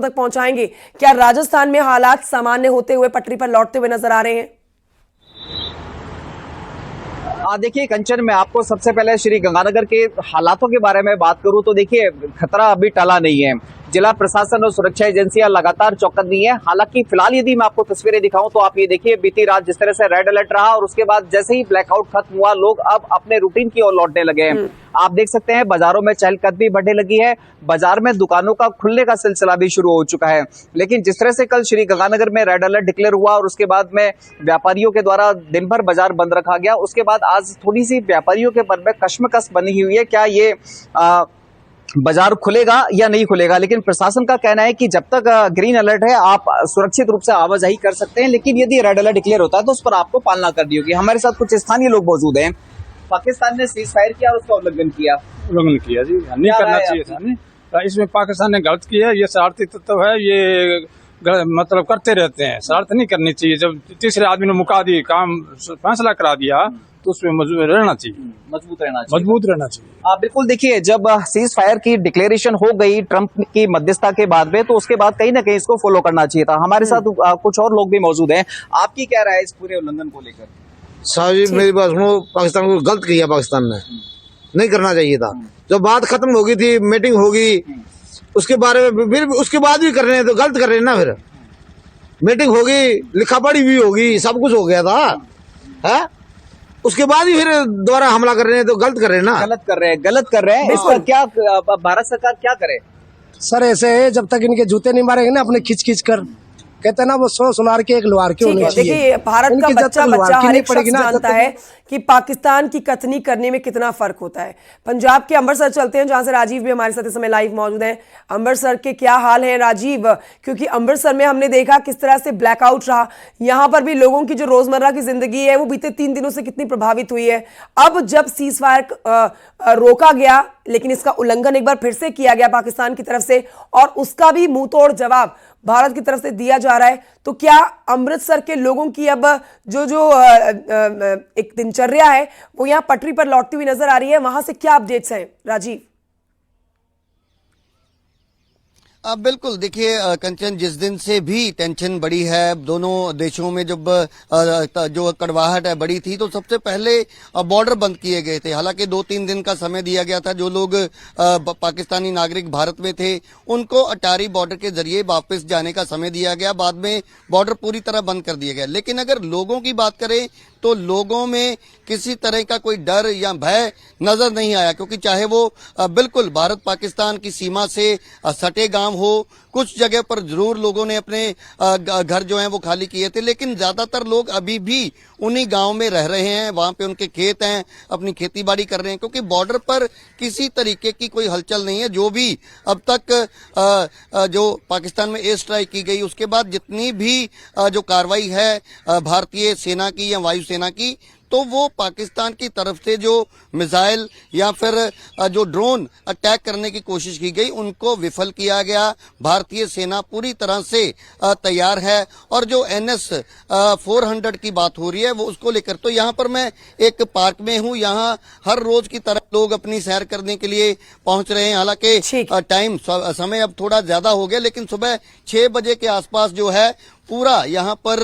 तक पहुंचाएंगे। क्या राजस्थान में हालात सामान्य होते हुए पटरी पर लौटते हुए नजर आ रहे हैं? देखिए कंचन, मैं आपको सबसे पहले श्री गंगानगर के हालातों के बारे में बात करूं तो देखिए खतरा अभी टला नहीं है। जिला प्रशासन और सुरक्षा एजेंसियां लगातार चौकन्नी है। हालांकि फिलहाल यदि मैं आपको तस्वीरें दिखाऊं तो आप ये देखिए, बीती रात जिस तरह से रेड अलर्ट रहा और उसके बाद जैसे ही ब्लैकआउट खत्म हुआ, लोग अब अपने रूटीन की ओर लौटने लगे हैं। आप देख सकते हैं बाजारों में चहलकदमी बढ़ने लगी है। बाजार में दुकानों का खुलने का सिलसिला भी शुरू हो चुका है। लेकिन जिस तरह से कल श्री गंगानगर में रेड अलर्ट डिक्लेयर हुआ और उसके बाद में व्यापारियों के द्वारा दिन भर बाजार बंद रखा गया, उसके बाद आज थोड़ी सी व्यापारियों के मन में कश्मकश बनी हुई है, क्या ये बाजार खुलेगा या नहीं खुलेगा। लेकिन प्रशासन का कहना है कि जब तक ग्रीन अलर्ट है आप सुरक्षित रूप से आवाजाही कर सकते हैं, लेकिन यदि रेड अलर्ट डिक्लेयर होता है तो उस पर आपको पालना करनी होगी। हमारे साथ कुछ स्थानीय लोग मौजूद हैं। पाकिस्तान ने सीज फायर किया और उसका उल्लंघन किया जी, नहीं करना चाहिए था। नहीं, इसमें पाकिस्तान ने गलत किया। ये शरारती तत्व है, ये मतलब करते रहते हैं। शरारत नहीं करनी चाहिए। जब तीसरे आदमी ने मुका दी, काम फैसला करा दिया तो उसमें रहना चाहिए, मजबूत रहना चाहिए। बिल्कुल। देखिए, जब सीज फायर की डिक्लेरेशन हो गई ट्रंप की मध्यस्थता के बाद में, तो उसके बाद कहीं ना कहीं इसको फॉलो करना चाहिए था। हमारे साथ कुछ और लोग भी मौजूद हैं। आपकी क्या राय है इस पूरे उल्लंघन को लेकर? साहब मेरी बात सुनो, पाकिस्तान को गलत किया। पाकिस्तान ने नहीं करना चाहिए था। जब बात खत्म हो गई थी, मीटिंग होगी, उसके बारे में फिर उसके बाद भी कर रहे हैं तो गलत कर रहे हैं ना। फिर मीटिंग होगी, लिखा पढ़ी भी होगी, सब कुछ हो गया था है, उसके बाद ही फिर दोबारा हमला कर रहे हैं तो गलत कर रहे हैं ना। गलत कर रहे हैं। इसका क्या भारत सरकार क्या करे? सर ऐसे है, जब तक इनके जूते नहीं मारेंगे ना अपने खींच खींच कर, कहते हैं ना वो 100 सुनार के एक लोहार के होने चाहिए। देखिए, भारत का बच्चा हर एक शख्स जानता है कि पाकिस्तान की कथनी करने में कितना फर्क होता है। पंजाब के अमृतसर चलते हैं, जहां से राजीव भी हमारे साथ इस समय लाइव मौजूद हैं। अमृतसर के क्या हाल है राजीव? क्योंकि अमृतसर में हमने देखा किस तरह से ब्लैकआउट रहा। यहां पर भी लोगों की जो रोजमर्रा की जिंदगी है वो बीते 3 दिनों से कितनी प्रभावित हुई है। अब जब सीज फायर रोका गया, लेकिन इसका उल्लंघन एक बार फिर से किया गया पाकिस्तान की तरफ से, और उसका भी मुंह तोड़ जवाब भारत की तरफ से दिया जा रहा है, तो क्या अमृतसर के लोगों की अब जो एक दिनचर्या है वो यहां पटरी पर लौटती हुई नजर आ रही है? वहां से क्या अपडेट्स हैं राजीव? बिल्कुल। देखिए कंचन, जिस दिन से भी टेंशन बढ़ी है दोनों देशों में, जब जो कड़वाहट है बढ़ी थी, तो सबसे पहले बॉर्डर बंद किए गए थे। हालांकि 2-3 दिन का समय दिया गया था। जो लोग पाकिस्तानी नागरिक भारत में थे उनको अटारी बॉर्डर के जरिए वापस जाने का समय दिया गया। बाद में बॉर्डर पूरी तरह बंद कर दिया गया। लेकिन अगर लोगों की बात करें तो लोगों में किसी तरह का कोई डर या भय नजर नहीं आया, क्योंकि चाहे वो बिल्कुल भारत पाकिस्तान की सीमा से सटे गांव हो, कुछ जगह पर जरूर लोगों ने अपने घर जो हैं वो खाली किए थे, लेकिन ज्यादातर लोग अभी भी उन्हीं गांव में रह रहे हैं। वहां पे उनके खेत हैं, अपनी खेती बाड़ी कर रहे हैं, क्योंकि बॉर्डर पर किसी तरीके की कोई हलचल नहीं है। जो भी अब तक जो पाकिस्तान में एयर स्ट्राइक की गई, उसके बाद जितनी भी जो कार्रवाई है भारतीय सेना की या वायुसेना की, तो वो पाकिस्तान की तरफ से जो मिसाइल या फिर जो ड्रोन अटैक करने की कोशिश की गई उनको विफल किया गया। भारतीय सेना पूरी तरह से तैयार है। और जो NS 400 की बात हो रही है वो उसको लेकर, तो यहाँ पर मैं एक पार्क में हूँ। यहाँ हर रोज की तरह लोग अपनी सैर करने के लिए पहुंच रहे हैं। हालांकि समय अब थोड़ा ज्यादा हो गया, लेकिन सुबह 6 बजे के आसपास जो है पूरा यहाँ पर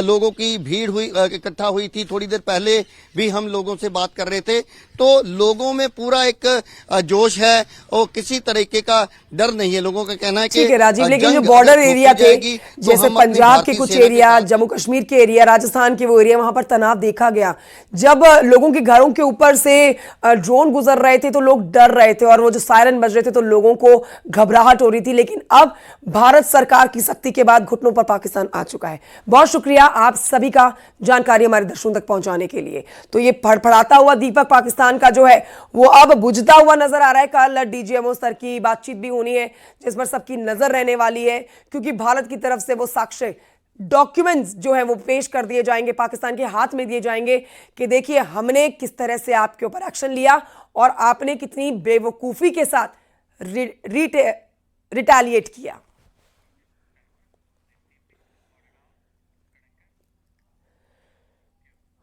लोगों की भीड़ हुई, इकट्ठा हुई थी। थोड़ी देर पहले भी हम लोगों से बात कर रहे थे, तो लोगों में पूरा एक जोश है और किसी तरीके का डर नहीं है। लोगों का कहना है कि ठीक है राजीव, लेकिन जो बॉर्डर एरिया थे, जैसे पंजाब के कुछ एरिया, जम्मू कश्मीर के एरिया, राजस्थान के वो एरिया, वहां पर तनाव देखा गया। जब लोगों के घरों के ऊपर से ड्रोन गुजर रहे थे तो लोग डर रहे थे, और वो जो सायरन बज रहे थे तो लोगों को घबराहट हो रही थी। लेकिन अब भारत सरकार की सख्ती के बाद घुटनों पर पाकिस्तान आ चुका है। बहुत शुक्रिया आप सभी का जानकारी हमारे दर्शकों तक पहुंचाने के लिए। तो ये फड़फड़ाता हुआ दीपक पाकिस्तान का जो है वो अब बुझता हुआ नजर आ रहा है। कल DGMO स्तर की बातचीत भी होनी है जिस पर सबकी नजर रहने वाली है, क्योंकि भारत की तरफ से वो साक्ष्य डॉक्यूमेंट्स जो है वो पेश कर दिए जाएंगे, पाकिस्तान के हाथ में दिए जाएंगे कि देखिए हमने किस तरह से आपके ऊपर एक्शन लिया और आपने कितनी बेवकूफी के साथ रिटेलिएट किया।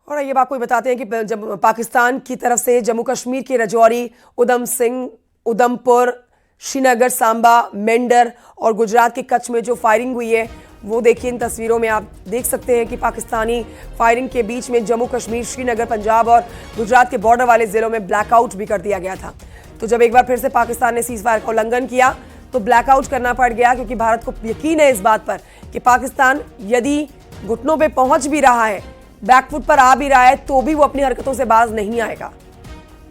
और ये आपको बताते हैं कि जब पाकिस्तान की तरफ से जम्मू कश्मीर के राजौरी, उधम सिंह, उधमपुर, श्रीनगर, सांबा, मेंढर और गुजरात के कच्छ में जो फायरिंग हुई है वो देखिए इन तस्वीरों में आप देख सकते हैं कि पाकिस्तानी फायरिंग के बीच में जम्मू कश्मीर, श्रीनगर, पंजाब और गुजरात के बॉर्डर वाले जिलों में ब्लैकआउट भी कर दिया गया था। तो जब एक बार फिर से पाकिस्तान ने सीज फायर का उल्लंघन किया तो ब्लैकआउट करना पड़ गया, क्योंकि भारत को यकीन है इस बात पर कि पाकिस्तान यदि घुटनों पे पहुंच भी रहा है, बैकफुट पर आ भी रहा है, तो भी वो अपनी हरकतों से बाज नहीं आएगा।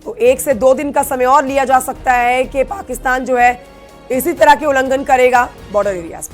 तो 1 से 2 दिन का समय और लिया जा सकता है कि पाकिस्तान जो है इसी तरह के उल्लंघन करेगा बॉर्डर एरियाज।